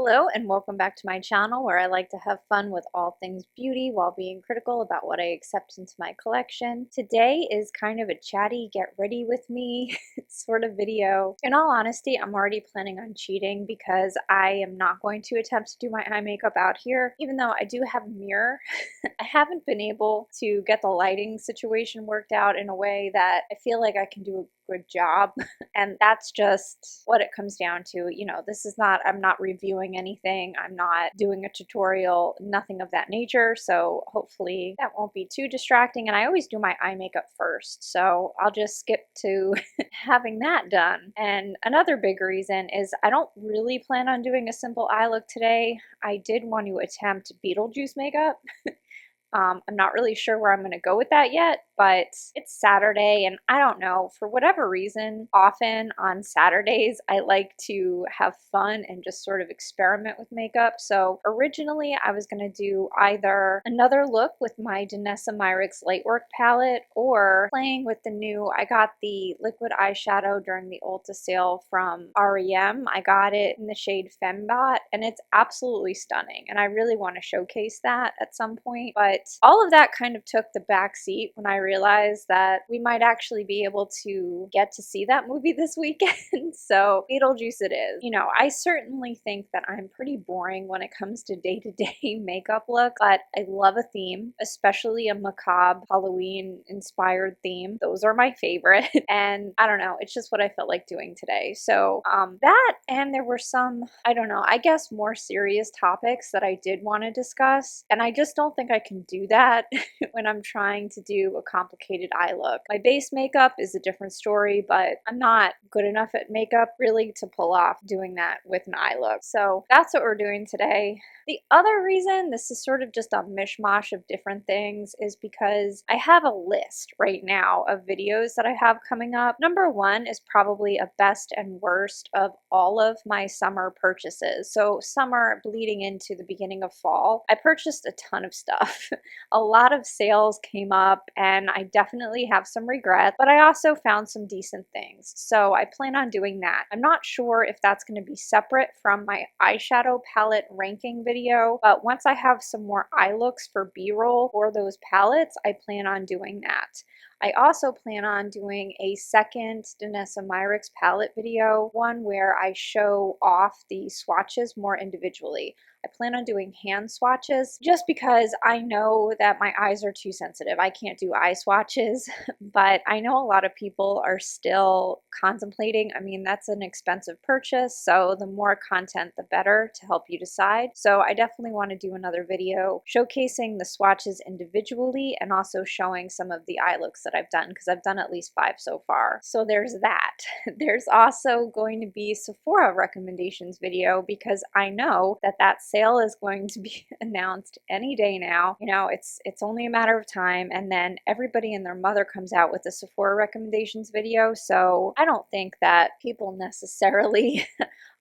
Hello and welcome back to my channel where I like to have fun with all things beauty while being critical about what I accept into my collection. Today is kind of a chatty get ready with me sort of video. In all honesty, I'm already planning on cheating because I am not going to attempt to do my eye makeup out here. Even though I do have a mirror, I haven't been able to get the lighting situation worked out in a way that I feel like I can do a good job. And that's just what it comes down to. You know, this is not, I'm not reviewing anything. I'm not doing a tutorial, nothing of that nature. So hopefully that won't be too distracting. And I always do my eye makeup first. So I'll just skip to having that done. And another big reason is I don't really plan on doing a simple eye look today. I did want to attempt Beetlejuice makeup. I'm not really sure where I'm going to go with that yet, but it's Saturday and I don't know, for whatever reason, often on Saturdays, I like to have fun and just sort of experiment with makeup. So originally I was going to do either another look with my Danessa Myricks Lightwork palette or playing with the new, I got the liquid eyeshadow during the Ulta sale from GRWM. I got it in the shade Fembot and it's absolutely stunning and I really want to showcase that at some point, but all of that kind of took the back seat when I realized that we might actually be able to get to see that movie this weekend. So Beetlejuice it is. You know, I certainly think that I'm pretty boring when it comes to day-to-day makeup look, but I love a theme, especially a macabre Halloween inspired theme. Those are my favorite. And I don't know, it's just what I felt like doing today. So that, and there were some, I don't know, I guess more serious topics that I did want to discuss. And I just don't think I can do that when I'm trying to do a complicated eye look. My base makeup is a different story, but I'm not good enough at makeup really to pull off doing that with an eye look. So that's what we're doing today. The other reason, this is sort of just a mishmash of different things, is because I have a list right now of videos that I have coming up. Number one is probably a best and worst of all of my summer purchases. So summer bleeding into the beginning of fall, I purchased a ton of stuff. A lot of sales came up and I definitely have some regret, but I also found some decent things. So I plan on doing that. I'm not sure if that's going to be separate from my eyeshadow palette ranking video, but once I have some more eye looks for B-roll for those palettes, I plan on doing that. I also plan on doing a second Danessa Myricks palette video, one where I show off the swatches more individually. I plan on doing hand swatches just because I know that my eyes are too sensitive. I can't do eye swatches, but I know a lot of people are still contemplating. I mean, that's an expensive purchase, so the more content, the better to help you decide. So I definitely want to do another video showcasing the swatches individually and also showing some of the eye looks that I've done because I've done at least 5 so far. So there's that. There's also going to be Sephora recommendations video because I know that that sale is going to be announced any day now. You know, it's only a matter of time, and then everybody and their mother comes out with the Sephora recommendations video. So I don't think that people necessarily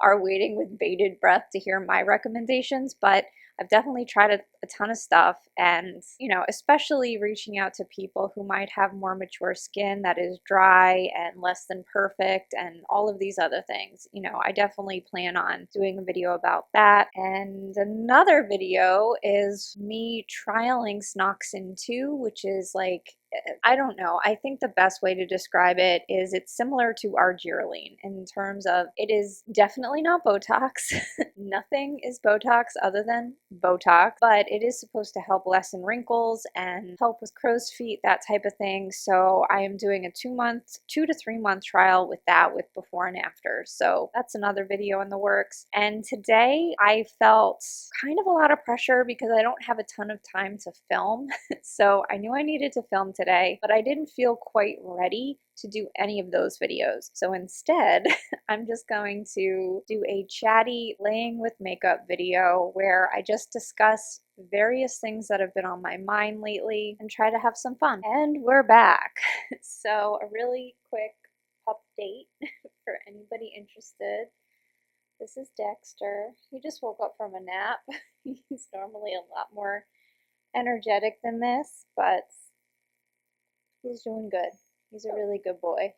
are waiting with bated breath to hear my recommendations, but I've definitely tried a ton of stuff, and you know, especially reaching out to people who might have more mature skin that is dry and less than perfect and all of these other things. You know, I definitely plan on doing a video about that. And another video is me trialing Snoxin 2, which is like, I don't know. I think the best way to describe it is it's similar to argireline in terms of it is definitely not Botox. Nothing is Botox other than Botox, but it is supposed to help lessen wrinkles and help with crow's feet, that type of thing. So I am doing a 2 to 3 month trial with that with before and after. So that's another video in the works. And today I felt kind of a lot of pressure because I don't have a ton of time to film. So I knew I needed to film today, but I didn't feel quite ready to do any of those videos. So instead, I'm just going to do a chatty laying with makeup video where I just discuss various things that have been on my mind lately and try to have some fun. And we're back. So a really quick update for anybody interested. This is Dexter. He just woke up from a nap. He's normally a lot more energetic than this, but he's doing good. He's a really good boy.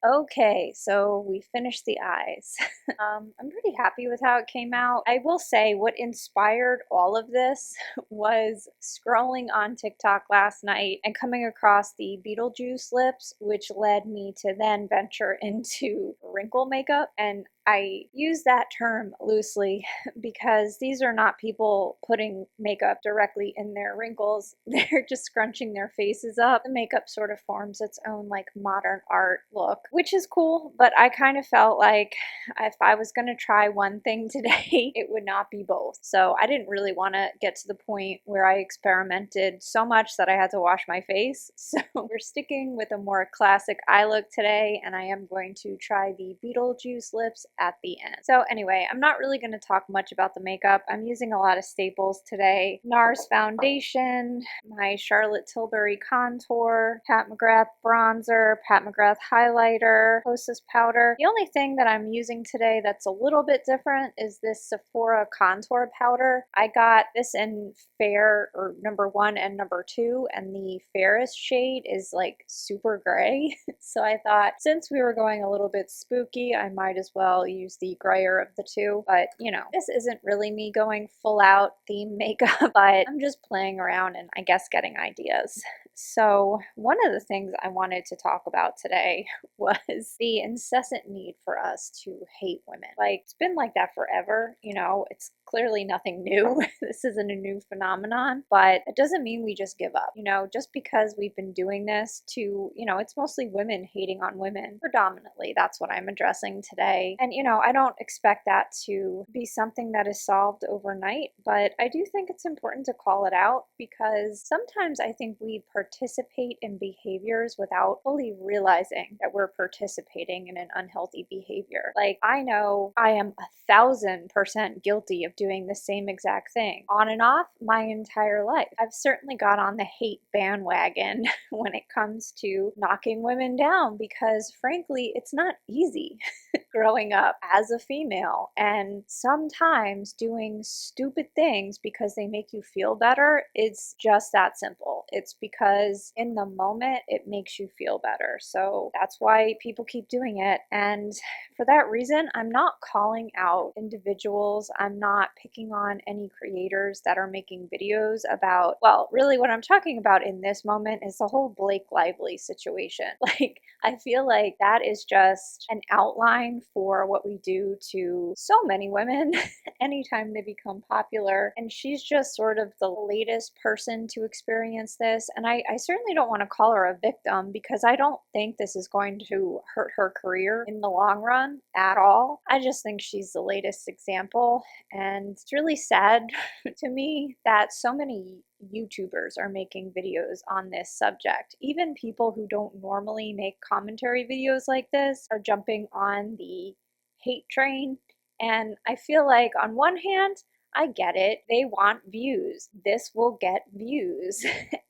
Okay, so we finished the eyes. I'm pretty happy with how it came out. I will say what inspired all of this was scrolling on TikTok last night and coming across the Beetlejuice Lips, which led me to then venture into wrinkle makeup. And I use that term loosely because these are not people putting makeup directly in their wrinkles. They're just scrunching their faces up. The makeup sort of forms its own like modern art look, which is cool, but I kind of felt like if I was going to try one thing today, it would not be both. So I didn't really want to get to the point where I experimented so much that I had to wash my face. So we're sticking with a more classic eye look today, and I am going to try the Beetlejuice Lips at the end. So anyway, I'm not really going to talk much about the makeup. I'm using a lot of staples today. NARS foundation, my Charlotte Tilbury contour, Pat McGrath bronzer, Pat McGrath highlighter, Hostess powder. The only thing that I'm using today that's a little bit different is this Sephora contour powder. I got this in fair, or number 1 and number 2, and the fairest shade is like super gray. So I thought since we were going a little bit spooky, I might as well use the grayer of the two. But you know, this isn't really me going full out theme makeup, but I'm just playing around and I guess getting ideas. So one of the things I wanted to talk about today was the incessant need for us to hate women. Like, it's been like that forever, you know, it's clearly nothing new. This isn't a new phenomenon, but it doesn't mean we just give up. You know, just because we've been doing this to, you know, it's mostly women hating on women. Predominantly, that's what I'm addressing today. And, you know, I don't expect that to be something that is solved overnight, but I do think it's important to call it out because sometimes I think we participate in behaviors without fully realizing that we're participating in an unhealthy behavior. Like, I know I am 1,000% guilty of doing the same exact thing on and off my entire life. I've certainly got on the hate bandwagon when it comes to knocking women down because frankly, it's not easy growing up as a female, and sometimes doing stupid things because they make you feel better. It's just that simple. It's because in the moment it makes you feel better. So that's why people keep doing it. And for that reason, I'm not calling out individuals. I'm not picking on any creators that are making videos about, well, really what I'm talking about in this moment is the whole Blake Lively situation. Like, I feel like that is just an outline for what we do to so many women anytime they become popular. And she's just sort of the latest person to experience this. And I certainly don't want to call her a victim because I don't think this is going to hurt her career in the long run at all. I just think she's the latest example. And it's really sad to me that so many YouTubers are making videos on this subject. Even people who don't normally make commentary videos like this are jumping on the hate train. And I feel like on one hand, I get it. They want views. This will get views.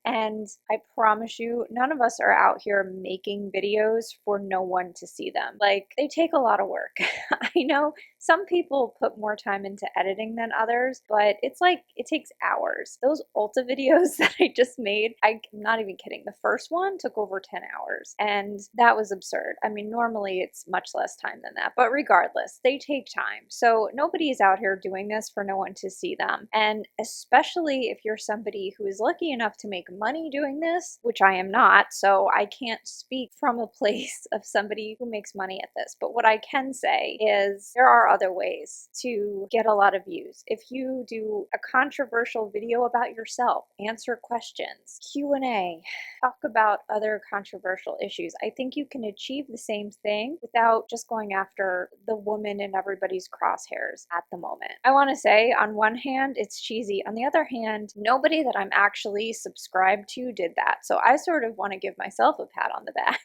And I promise you, none of us are out here making videos for no one to see them. Like, they take a lot of work. I know some people put more time into editing than others, but it's like it takes hours. Those Ulta videos that I just made, I'm not even kidding. The first one took over 10 hours, and that was absurd. I mean, normally it's much less time than that, but regardless, they take time. So nobody is out here doing this for no one to see them. And especially if you're somebody who is lucky enough to make money doing this, which I am not, so I can't speak from a place of somebody who makes money at this. But what I can say is there are other ways to get a lot of views. If you do a controversial video about yourself, answer questions, Q&A, talk about other controversial issues, I think you can achieve the same thing without just going after the woman in everybody's crosshairs at the moment. I want to say, on one hand, it's cheesy. On the other hand, nobody that I'm actually subscribed to did that. So I sort of want to give myself a pat on the back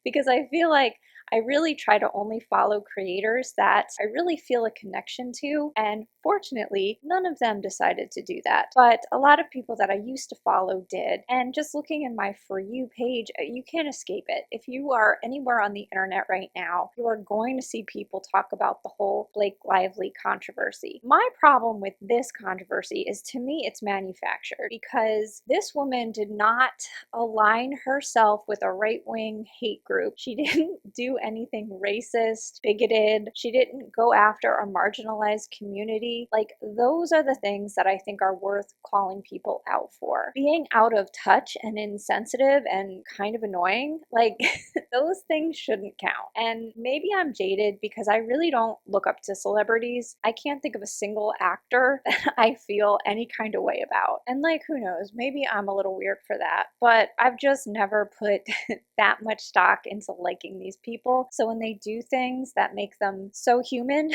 because I feel like I really try to only follow creators that I really feel a connection to, and fortunately, none of them decided to do that. But a lot of people that I used to follow did, and just looking in my For You page, you can't escape it. If you are anywhere on the internet right now, you are going to see people talk about the whole Blake Lively controversy. My problem with this controversy is, to me, it's manufactured because this woman did not align herself with a right-wing hate group. She didn't do anything racist, bigoted. She didn't go after a marginalized community. Like, those are the things that I think are worth calling people out for. Being out of touch and insensitive and kind of annoying, like, those things shouldn't count. And maybe I'm jaded because I really don't look up to celebrities. I can't think of a single actor that I feel any kind of way about. And like, who knows, maybe I'm a little weird for that, but I've just never put that much stock into liking these people. So when they do things that make them so human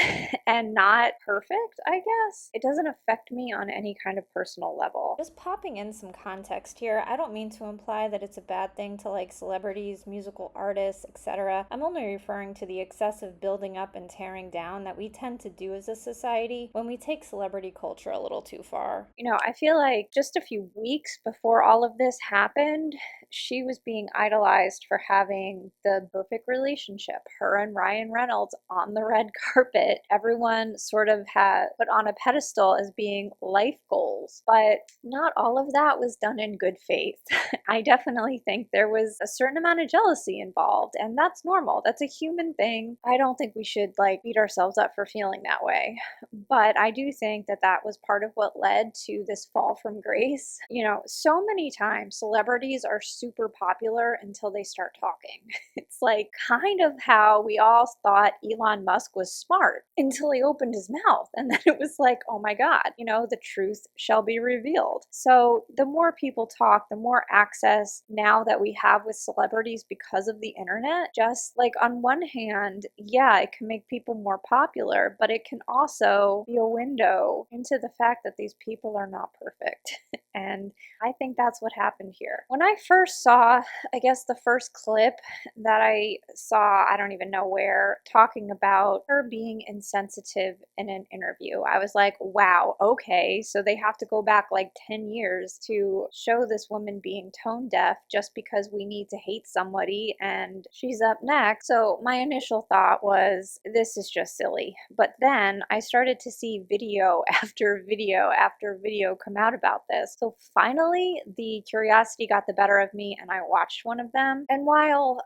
and not perfect, I guess, it doesn't affect me on any kind of personal level. Just popping in some context here, I don't mean to imply that it's a bad thing to like celebrities, musical artists, etc. I'm only referring to the excessive building up and tearing down that we tend to do as a society when we take celebrity culture a little too far. You know, I feel like just a few weeks before all of this happened, she was being idolized for having the perfect relationship. Her and Ryan Reynolds on the red carpet. Everyone sort of had put on a pedestal as being life goals, but not all of that was done in good faith. I definitely think there was a certain amount of jealousy involved, and that's normal. That's a human thing. I don't think we should like beat ourselves up for feeling that way. But I do think that that was part of what led to this fall from grace. You know, so many times celebrities are super popular until they start talking. It's like kind of how we all thought Elon Musk was smart until he opened his mouth. And then it was like, oh my God, you know, the truth shall be revealed. So the more people talk, the more access now that we have with celebrities because of the internet. Just like on one hand, yeah, it can make people more popular, but it can also be a window into the fact that these people are not perfect. And I think that's what happened here. When I first saw, I guess the first clip that I saw, I don't even know where, talking about her being insensitive in an interview, I was like, wow, okay, so they have to go back like 10 years to show this woman being tone deaf just because we need to hate somebody and she's up next. So my initial thought was, this is just silly. But then I started to see video after video after video come out about this. So finally, the curiosity got the better of me and I watched one of them. And while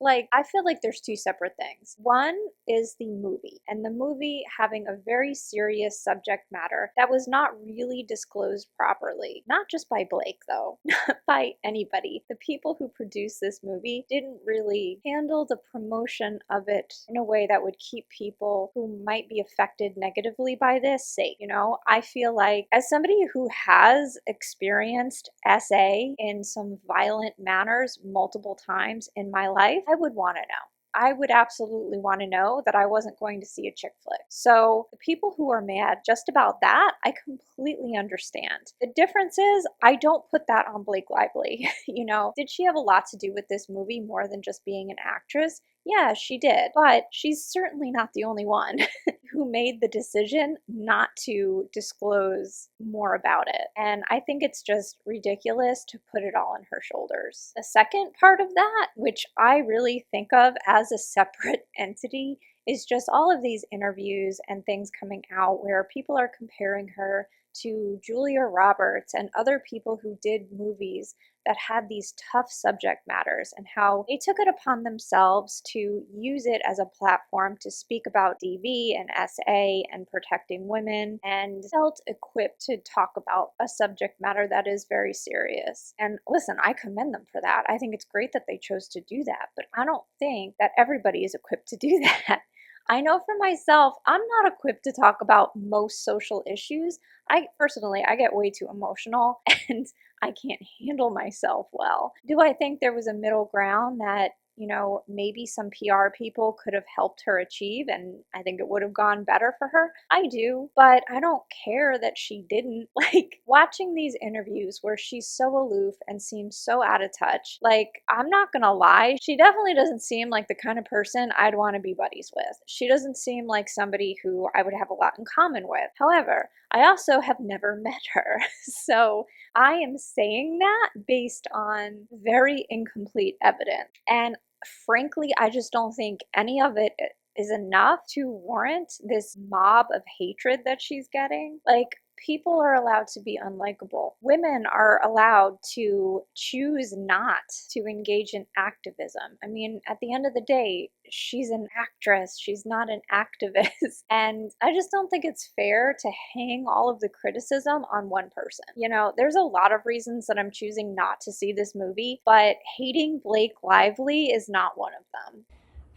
like, I feel like there's two separate things. One is the movie, and the movie having a very serious subject matter that was not really disclosed properly. Not just by Blake, though, not by anybody. The people who produced this movie didn't really handle the promotion of it in a way that would keep people who might be affected negatively by this safe. You know, I feel like as somebody who has experienced SA in some violent manners multiple times in my life, I would want to know. I would absolutely want to know that I wasn't going to see a chick flick. So the people who are mad just about that, I completely understand. The difference is I don't put that on Blake Lively. You know, did she have a lot to do with this movie more than just being an actress? Yeah, she did. But she's certainly not the only one who made the decision not to disclose more about it. And I think it's just ridiculous to put it all on her shoulders. The second part of that, which I really think of as a separate entity, is just all of these interviews and things coming out where people are comparing her to Julia Roberts and other people who did movies that had these tough subject matters and how they took it upon themselves to use it as a platform to speak about DV and SA and protecting women and felt equipped to talk about a subject matter that is very serious. And listen, I commend them for that. I think it's great that they chose to do that, but I don't think that everybody is equipped to do that. I know for myself, I'm not equipped to talk about most social issues. I personally, I get way too emotional and I can't handle myself well. Do I think there was a middle ground that, you know, maybe some PR people could have helped her achieve and I think it would have gone better for her? I do, but I don't care that she didn't. Like, watching these interviews where she's so aloof and seems so out of touch, like, I'm not gonna lie, she definitely doesn't seem like the kind of person I'd want to be buddies with. She doesn't seem like somebody who I would have a lot in common with. However, I also have never met her. So I am saying that based on very incomplete evidence. And frankly, I just don't think any of it is enough to warrant this mob of hatred that she's getting. Like, People are allowed to be unlikable. Women are allowed to choose not to engage in activism. I mean, at the end of the day, she's an actress, she's not an activist. And I just don't think it's fair to hang all of the criticism on one person. You know, there's a lot of reasons that I'm choosing not to see this movie, but hating Blake Lively is not one of them.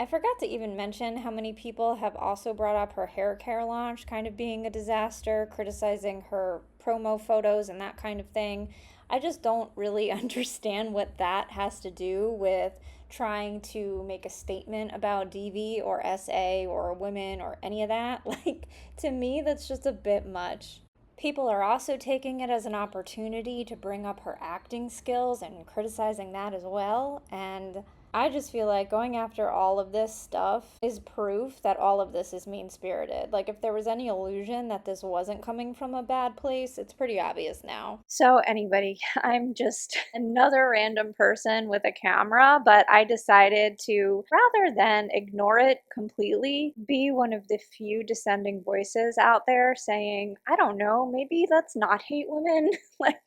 I forgot to even mention how many people have also brought up her hair care launch kind of being a disaster, criticizing her promo photos and that kind of thing. I just don't really understand what that has to do with trying to make a statement about DV or SA or women or any of that. Like, to me, that's just a bit much. People are also taking it as an opportunity to bring up her acting skills and criticizing that as well. And I just feel like going after all of this stuff is proof that all of this is mean spirited. Like, if there was any illusion that this wasn't coming from a bad place, it's pretty obvious now. So, anybody, I'm just another random person with a camera, but I decided to, rather than ignore it completely, be one of the few dissenting voices out there saying, I don't know, maybe let's not hate women. Like,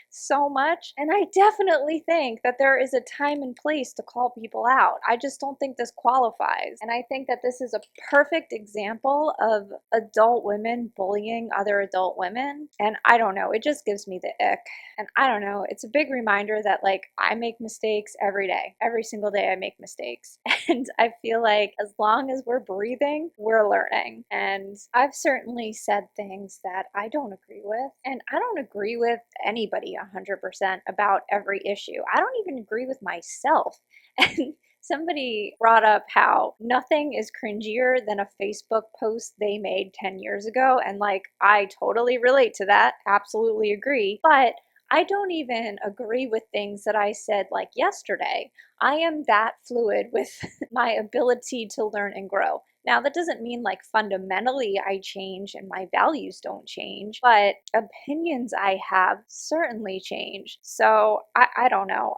so much. And I definitely think that there is a time and place to call people out. I just don't think this qualifies. And I think that this is a perfect example of adult women bullying other adult women. And I don't know, it just gives me the ick. And I don't know, it's a big reminder that, like, I make mistakes every day. Every single day I make mistakes. And I feel like as long as we're breathing, we're learning. And I've certainly said things that I don't agree with. And I don't agree with anybody 100% about every issue. I don't even agree with myself. And somebody brought up how nothing is cringier than a Facebook post they made 10 years ago. And, like, I totally relate to that. Absolutely agree. But I don't even agree with things that I said like yesterday. I am that fluid with my ability to learn and grow. Now, that doesn't mean like fundamentally I change and my values don't change, but opinions I have certainly change. So I don't know.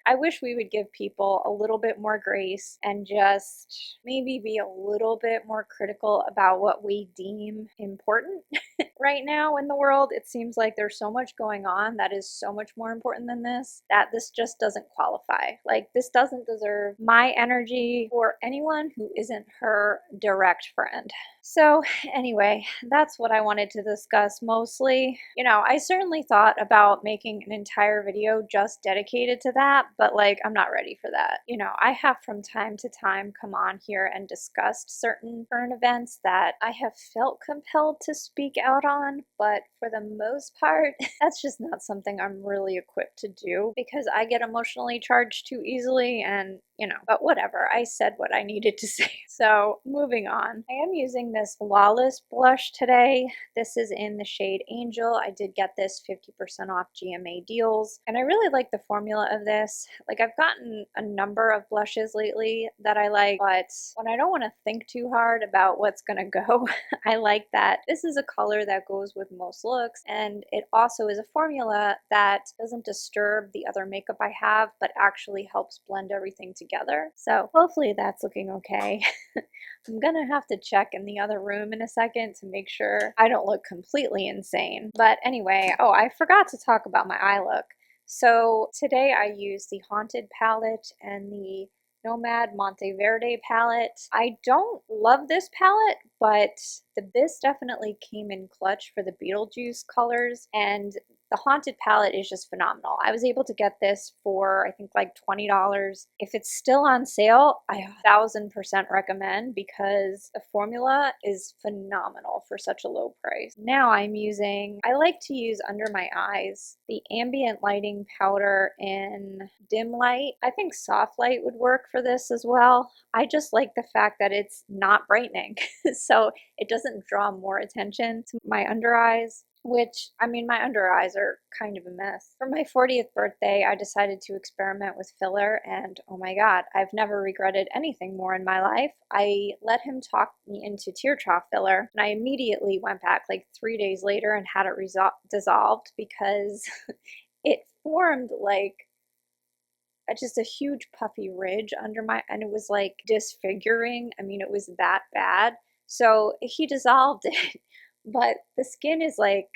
I wish we would give people a little bit more grace and just maybe be a little bit more critical about what we deem important. Right now in the world, it seems like there's so much going on that is so much more important than this, that this just doesn't qualify. Like, this doesn't deserve my energy or anyone who isn't her direct friend. So, anyway, that's what I wanted to discuss mostly. You know, I certainly thought about making an entire video just dedicated to that, but like, I'm not ready for that. You know, I have from time to time come on here and discussed certain current events that I have felt compelled to speak out on, but for the most part, that's just not something I'm really equipped to do because I get emotionally charged too easily and, you know, but whatever, I said what I needed to say. So, moving on. I am using this Lawless Blush today. This is in the shade Angel. I did get this 50% off GMA deals, and I really like the formula of this. Like, I've gotten a number of blushes lately that I like, but when I don't want to think too hard about what's gonna go, I like that this is a color that goes with most looks, and it also is a formula that doesn't disturb the other makeup I have, but actually helps blend everything together. So hopefully that's looking okay. I'm gonna have to check in the other room in a second to make sure I don't look completely insane. But anyway, oh, I forgot to talk about my eye look. So today I used the Haunted palette and the Nomad Monteverde palette. I don't love this palette, but this definitely came in clutch for the Beetlejuice colors, and the Haunted palette is just phenomenal. I was able to get this for, I think, like $20. If it's still on sale, I 1000% recommend because the formula is phenomenal for such a low price. Now I like to use under my eyes the ambient lighting powder in dim light. I think soft light would work for this as well. I just like the fact that it's not brightening, so it doesn't draw more attention to my under eyes. Which, I mean, my under eyes are kind of a mess. For my 40th birthday, I decided to experiment with filler, and oh my god, I've never regretted anything more in my life. I let him talk me into tear trough filler, and I immediately went back like 3 days later and had it dissolved because it formed like just a huge puffy ridge under my, and it was like disfiguring. I mean, it was that bad. So he dissolved it. but the skin is like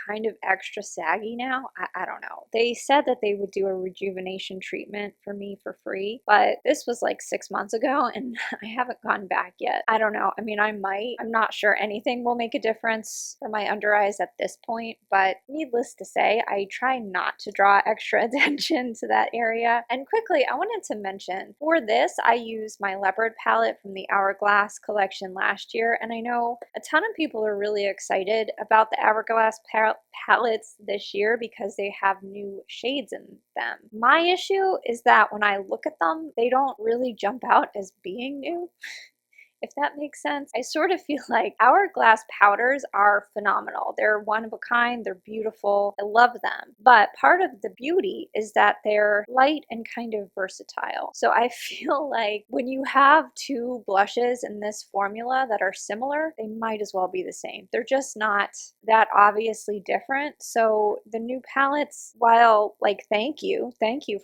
kind of extra saggy now. I don't know. They said that they would do a rejuvenation treatment for me for free, but this was like 6 months ago and I haven't gone back yet. I don't know. I mean, I might. I'm not sure anything will make a difference for my under eyes at this point, but needless to say, I try not to draw extra attention to that area. And quickly, I wanted to mention for this, I used my leopard palette from the Hourglass collection last year, and I know a ton of people are really excited about the Hourglass palettes this year because they have new shades in them. My issue is that when I look at them, they don't really jump out as being new, if that makes sense. I sort of feel like Hourglass powders are phenomenal. They're one of a kind, they're beautiful, I love them. But part of the beauty is that they're light and kind of versatile. So I feel like when you have two blushes in this formula that are similar, they might as well be the same. They're just not that obviously different. So the new palettes, while like thank you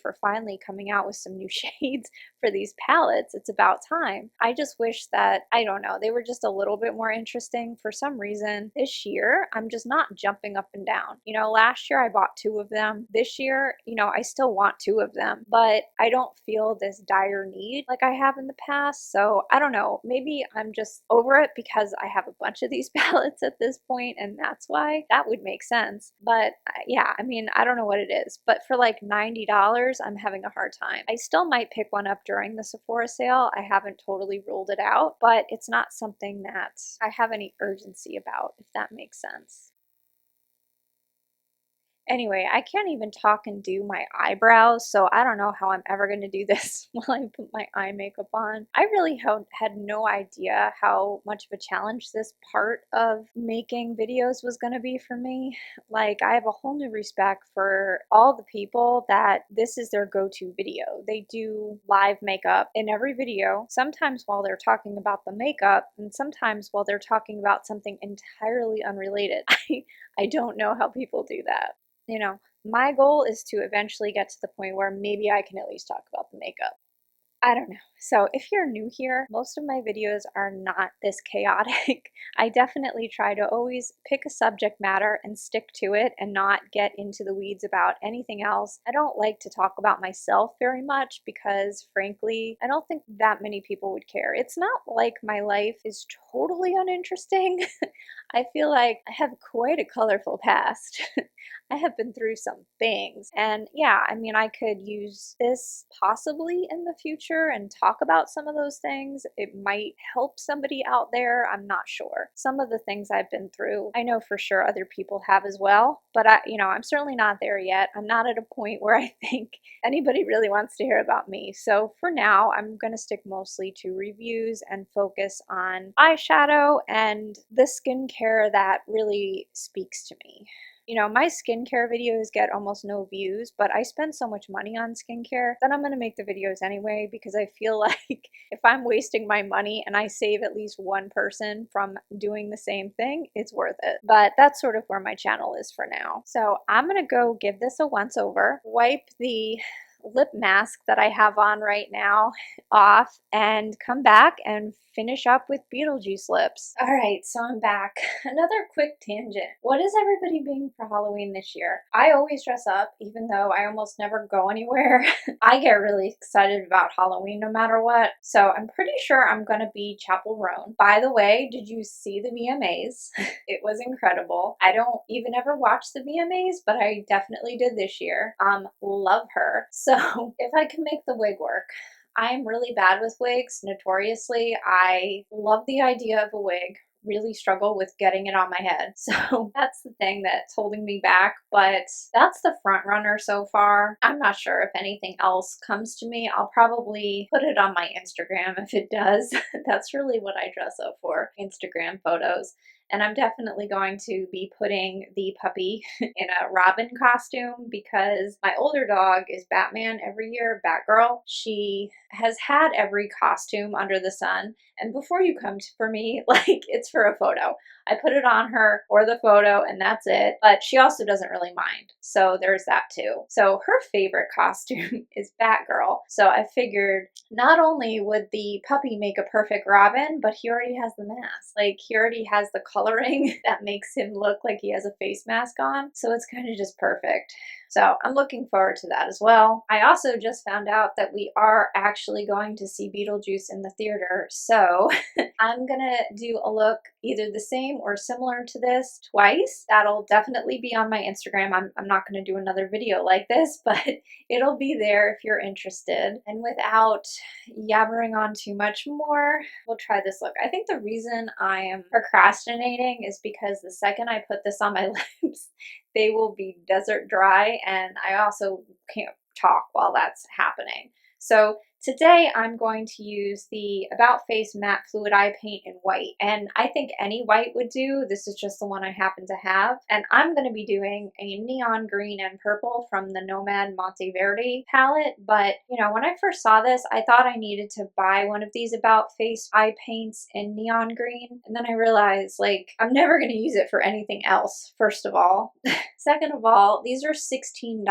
for finally coming out with some new shades for these palettes, it's about time. I just wish that, I don't know, they were just a little bit more interesting. For some reason this year I'm just not jumping up and down. You know, last year I bought 2 of them. This year, you know, I still want 2 of them, but I don't feel this dire need like I have in the past. So I don't know, maybe I'm just over it because I have a bunch of these palettes at this point and that's why. That would make sense. But yeah, I mean, I don't know what it is, but for like $90 I'm having a hard time. I still might pick one up during the Sephora sale. I haven't totally ruled it out, but it's not something that I have any urgency about, if that makes sense. Anyway, I can't even talk and do my eyebrows, so I don't know how I'm ever going to do this while I put my eye makeup on. I really had no idea how much of a challenge this part of making videos was going to be for me. Like, I have a whole new respect for all the people that this is their go-to video. They do live makeup in every video, sometimes while they're talking about the makeup, and sometimes while they're talking about something entirely unrelated. I don't know how people do that. You know, my goal is to eventually get to the point where maybe I can at least talk about the makeup. I don't know. So if you're new here, most of my videos are not this chaotic. I definitely try to always pick a subject matter and stick to it and not get into the weeds about anything else. I don't like to talk about myself very much because frankly, I don't think that many people would care. It's not like my life is totally uninteresting. I feel like I have quite a colorful past. I have been through some things. And yeah, I mean, I could use this possibly in the future and talk about some of those things. It might help somebody out there. I'm not sure. Some of the things I've been through, I know for sure other people have as well, but I'm certainly not there yet. I'm not at a point where I think anybody really wants to hear about me. So for now, I'm going to stick mostly to reviews and focus on eyeshadow and the skincare that really speaks to me. You know, my skincare videos get almost no views, but I spend so much money on skincare that I'm going to make the videos anyway because I feel like if I'm wasting my money and I save at least one person from doing the same thing, it's worth it. But that's sort of where my channel is for now. So I'm going to go give this a once over, wipe the lip mask that I have on right now off, and come back and finish up with Beetlejuice Lips. All right, so I'm back. Another quick tangent. What is everybody being for Halloween this year? I always dress up, even though I almost never go anywhere. I get really excited about Halloween no matter what, so I'm pretty sure I'm gonna be Chapel Roan. By the way, did you see the VMAs? It was incredible. I don't even ever watch the VMAs, but I definitely did this year. Love her. So if I can make the wig work, I'm really bad with wigs, notoriously. I love the idea of a wig, really struggle with getting it on my head. So that's the thing that's holding me back, but that's the front runner so far. I'm not sure if anything else comes to me. I'll probably put it on my Instagram if it does. That's really what I dress up for, Instagram photos. And I'm definitely going to be putting the puppy in a Robin costume because my older dog is Batman every year, Batgirl. She has had every costume under the sun. And before you come for me, like, it's for a photo. I put it on her for the photo and that's it. But she also doesn't really mind. So there's that too. So her favorite costume is Batgirl. So I figured not only would the puppy make a perfect Robin, but he already has the mask. Like, he already has the coloring that makes him look like he has a face mask on. So it's kind of just perfect. So I'm looking forward to that as well. I also just found out that we are actually going to see Beetlejuice in the theater. So I'm gonna do a look either the same or similar to this twice. That'll definitely be on my Instagram. I'm not gonna do another video like this, but it'll be there if you're interested. And without yabbering on too much more, we'll try this look. I think the reason I am procrastinating is because the second I put this on my lips, they will be desert dry, and I also can't talk while that's happening. So today I'm going to use the About Face Matte Fluid Eye Paint in white, and I think any white would do. This is just the one I happen to have, and I'm going to be doing a neon green and purple from the Nomad Monteverde palette. But you know, when I first saw this, I thought I needed to buy one of these About Face eye paints in neon green, and then I realized, like, I'm never going to use it for anything else, first of all. Second of all, these are $16,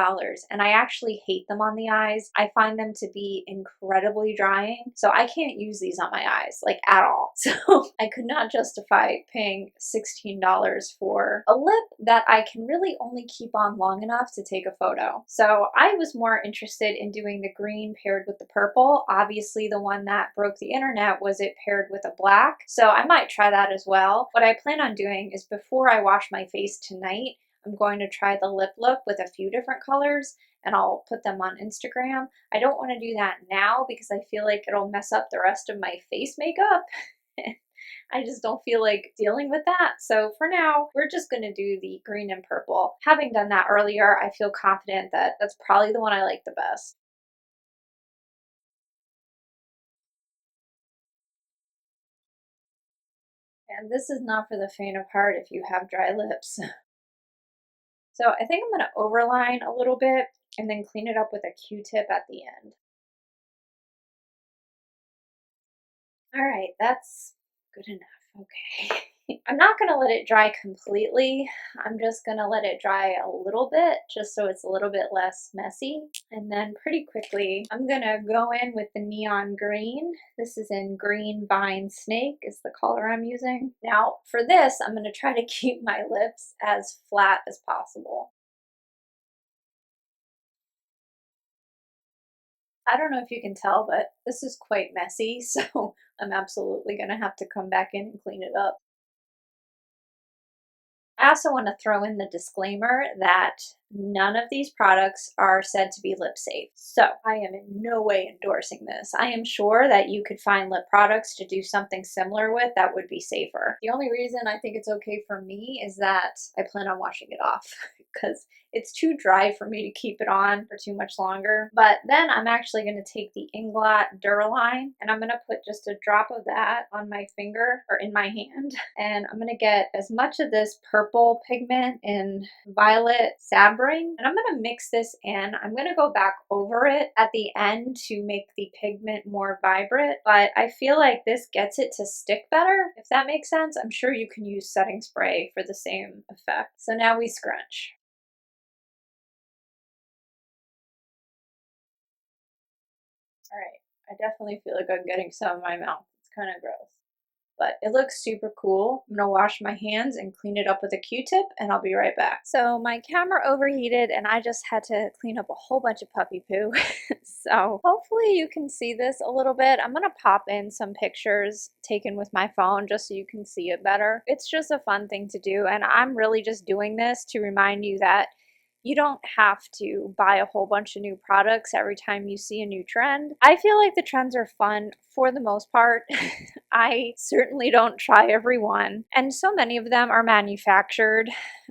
and I actually hate them on the eyes. I find them to be incredibly drying, so I can't use these on my eyes, like, at all. So I could not justify paying $16 for a lip that I can really only keep on long enough to take a photo. So I was more interested in doing the green paired with the purple. Obviously, the one that broke the internet was it paired with a black, so I might try that as well. What I plan on doing is, before I wash my face tonight, I'm going to try the lip look with a few different colors, and I'll put them on Instagram. I don't want to do that now because I feel like it'll mess up the rest of my face makeup. I just don't feel like dealing with that. So for now, we're just going to do the green and purple. Having done that earlier, I feel confident that that's probably the one I like the best. And this is not for the faint of heart if you have dry lips. So I think I'm going to overline a little bit and then clean it up with a Q-tip at the end. All right, that's good enough. Okay. I'm not going to let it dry completely. I'm just going to let it dry a little bit, just so it's a little bit less messy. And then pretty quickly, I'm going to go in with the neon green. This is in Green Vine Snake is the color I'm using. Now for this, I'm going to try to keep my lips as flat as possible. I don't know if you can tell, but this is quite messy, so I'm absolutely going to have to come back in and clean it up. I also want to throw in the disclaimer that none of these products are said to be lip safe. So I am in no way endorsing this. I am sure that you could find lip products to do something similar with that would be safer. The only reason I think it's okay for me is that I plan on washing it off because it's too dry for me to keep it on for too much longer. But then I'm actually going to take the Inglot Duraline and I'm going to put just a drop of that on my finger or in my hand. And I'm going to get as much of this purple pigment in Violet Sabring, and I'm going to mix this in. I'm going to go back over it at the end to make the pigment more vibrant, but I feel like this gets it to stick better, if that makes sense. I'm sure you can use setting spray for the same effect. So now we scrunch. All right, I definitely feel like I'm getting some in my mouth. It's kind of gross, but it looks super cool. I'm gonna wash my hands and clean it up with a Q-tip, and I'll be right back. So my camera overheated and I just had to clean up a whole bunch of puppy poo. So hopefully you can see this a little bit. I'm gonna pop in some pictures taken with my phone just so you can see it better. It's just a fun thing to do, and I'm really just doing this to remind you that you don't have to buy a whole bunch of new products every time you see a new trend. I feel like the trends are fun for the most part. I certainly don't try every one, and so many of them are manufactured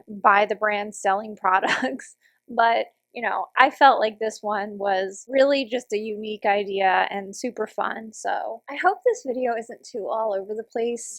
by the brands selling products. But you know, I felt like this one was really just a unique idea and super fun. So I hope this video isn't too all over the place.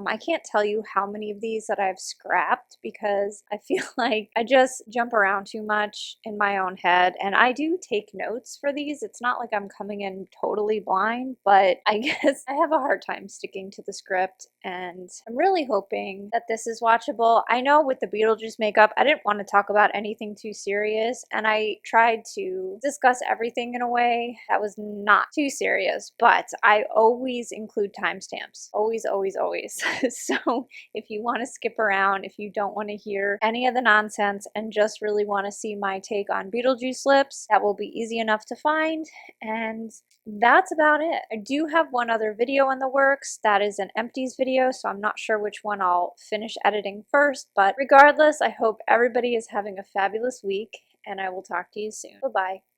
I can't tell you how many of these that I've scrapped because I feel like I just jump around too much in my own head, and I do take notes for these. It's not like I'm coming in totally blind, but I guess I have a hard time sticking to the script, and I'm really hoping that this is watchable. I know with the Beetlejuice makeup, I didn't want to talk about anything too serious, and and I tried to discuss everything in a way that was not too serious, but I always include timestamps. Always, always, always. So if you want to skip around, if you don't want to hear any of the nonsense and just really want to see my take on Beetlejuice Lips, that will be easy enough to find. And that's about it. I do have one other video in the works that is an empties video, so I'm not sure which one I'll finish editing first, but regardless, I hope everybody is having a fabulous week, and I will talk to you soon. Bye-bye.